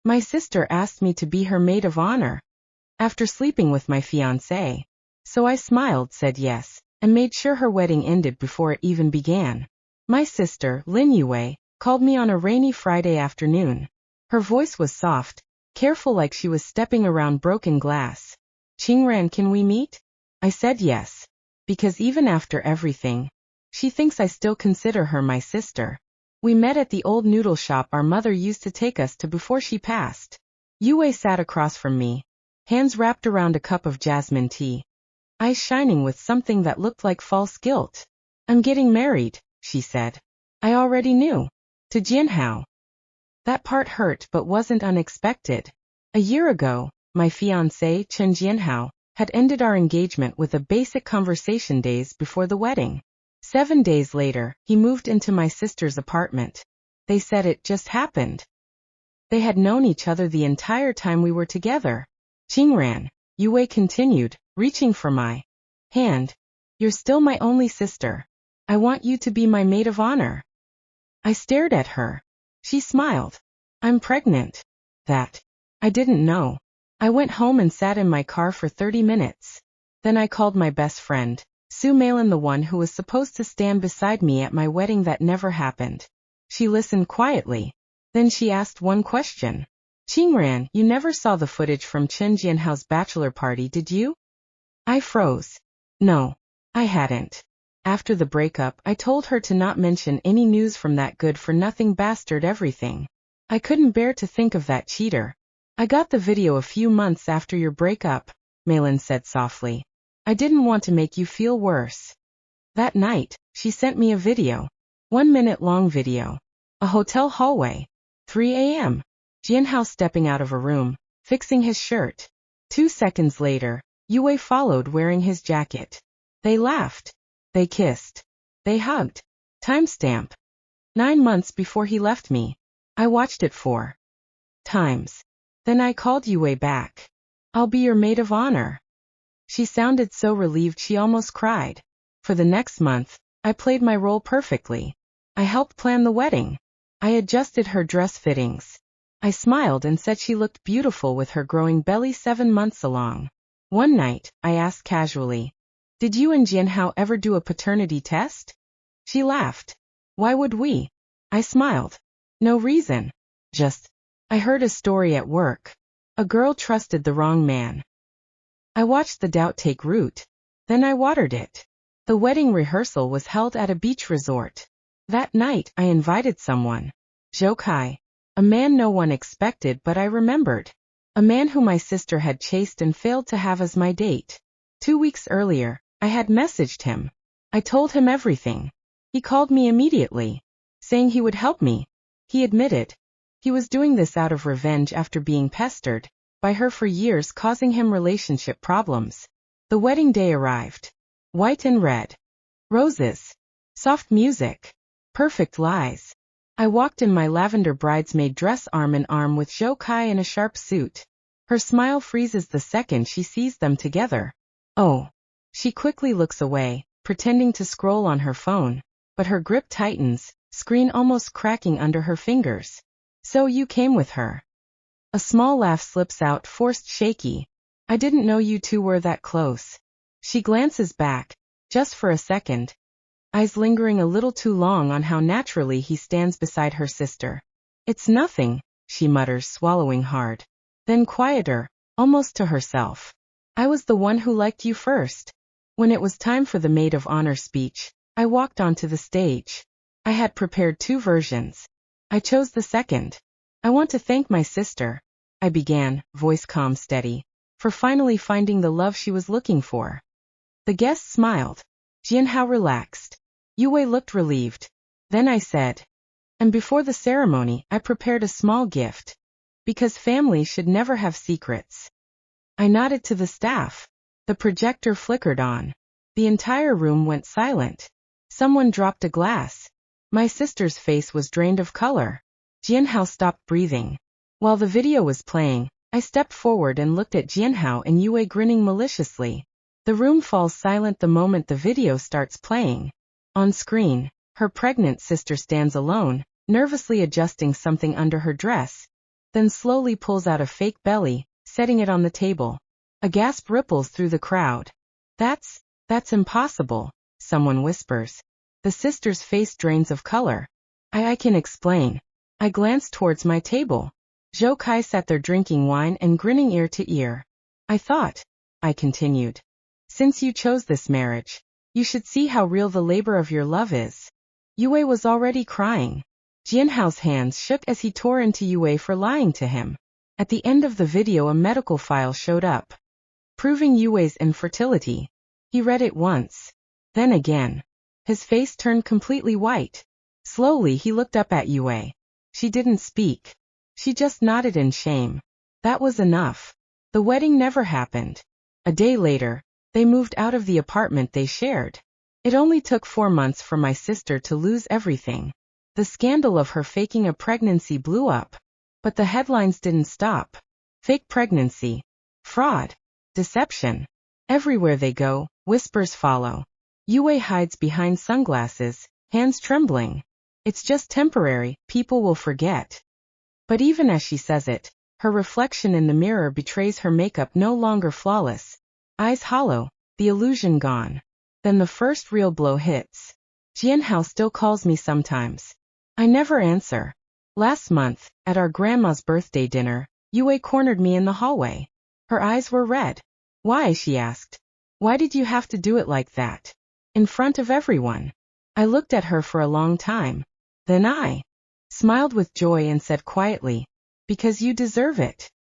My sister asked me to be her maid of honor after sleeping with my fiancé. So I smiled, said yes, and made sure her wedding ended before it even began. My sister, Lin Yue, called me on a rainy Friday afternoon. Her voice was soft, careful, like she was stepping around broken glass. "Qingran, can we meet?" I said yes, because even after everything, she thinks I still consider her my sister. We met at the old noodle shop our mother used to take us to before she passed. Yue sat across from me, hands wrapped around a cup of jasmine tea, eyes shining with something that looked like false guilt. "I'm getting married," she said. I already knew. To Jianhao. That part hurt but wasn't unexpected. A year ago, my fiancé, Chen Jianhao, had ended our engagement with a basic conversation days before the wedding. 7 days later, he moved into my sister's apartment. They said it just happened. They had known each other the entire time we were together. "Qingran," Yue continued, reaching for my hand. "You're still my only sister. I want you to be my maid of honor." I stared at her. She smiled. "I'm pregnant." That. I didn't know. I went home and sat in my car for 30 minutes. Then I called my best friend, Su Malin, the one who was supposed to stand beside me at my wedding that never happened. She listened quietly. Then she asked one question. "Qingran, you never saw the footage from Chen Jianhao's bachelor party, did you?" I froze. No, I hadn't. After the breakup, I told her to not mention any news from that good-for-nothing bastard everything. I couldn't bear to think of that cheater. "I got the video a few months after your breakup," Malin said softly. "I didn't want to make you feel worse." That night, she sent me a video. 1-minute-long video. A hotel hallway. 3 a.m. Jianhao stepping out of a room, fixing his shirt. 2 seconds later, Yue followed wearing his jacket. They laughed. They kissed. They hugged. Timestamp. 9 months before he left me. I watched it 4 times. Then I called Yue back. "I'll be your maid of honor." She sounded so relieved she almost cried. For the next month, I played my role perfectly. I helped plan the wedding. I adjusted her dress fittings. I smiled and said she looked beautiful with her growing belly 7 months along. One night, I asked casually, "Did you and Jianhao ever do a paternity test?" She laughed. "Why would we?" I smiled. "No reason. Just, I heard a story at work. A girl trusted the wrong man. I watched the doubt take root. Then I watered it." The wedding rehearsal was held at a beach resort. That night, I invited someone. Zhou Kai. A man no one expected, but I remembered. A man who my sister had chased and failed to have as my date. 2 weeks earlier, I had messaged him. I told him everything. He called me immediately, saying he would help me. He admitted he was doing this out of revenge after being pestered by her for years, causing him relationship problems. The wedding day arrived. White and red. Roses. Soft music. Perfect lies. I walked in my lavender bridesmaid dress arm in arm with Zhou Kai in a sharp suit. Her smile freezes the second she sees them together. Oh. She quickly looks away, pretending to scroll on her phone, but her grip tightens, screen almost cracking under her fingers. "So you came with her." A small laugh slips out, forced, shaky. "I didn't know you two were that close." She glances back, just for a second, eyes lingering a little too long on how naturally he stands beside her sister. "It's nothing," she mutters, swallowing hard. Then quieter, almost to herself. "I was the one who liked you first." When it was time for the maid of honor speech, I walked onto the stage. I had prepared 2 versions. I chose the second. "I want to thank my sister," I began, voice calm, steady, "for finally finding the love she was looking for." The guests smiled. Jianhao relaxed. Yue looked relieved. Then I said, "And before the ceremony, I prepared a small gift. Because family should never have secrets." I nodded to the staff. The projector flickered on. The entire room went silent. Someone dropped a glass. My sister's face was drained of color. Jianhao stopped breathing. While the video was playing, I stepped forward and looked at Jianhao and Yue grinning maliciously. The room falls silent the moment the video starts playing. On screen, her pregnant sister stands alone, nervously adjusting something under her dress. then slowly pulls out a fake belly, setting it on the table. A gasp ripples through the crowd. That's impossible, someone whispers. The sister's face drains of color. I can explain. I glanced towards my table. Zhou Kai sat there drinking wine and grinning ear to ear. I continued. Since you chose this marriage, you should see how real the labor of your love is. Yue was already crying. Jianhao's hands shook as he tore into Yue for lying to him. At the end of the video, a medical file showed up, proving Yue's infertility. He read it once, then again. His face turned completely white. Slowly he looked up at Yue. She didn't speak. She just nodded in shame. That was enough. The wedding never happened. A day later, they moved out of the apartment they shared. It only took 4 months for my sister to lose everything. The scandal of her faking a pregnancy blew up. But the headlines didn't stop. Fake pregnancy. Fraud. Deception. Everywhere they go, whispers follow. Yue hides behind sunglasses, hands trembling. It's just temporary, people will forget. But even as she says it, her reflection in the mirror betrays her makeup no longer flawless. Eyes hollow, the illusion gone. Then the first real blow hits. Jianhao still calls me sometimes. I never answer. Last month, at our grandma's birthday dinner, Yue cornered me in the hallway. Her eyes were red. Why, she asked. Why did you have to do it like that? In front of everyone. I looked at her for a long time. Then I smiled with joy and said quietly, because you deserve it.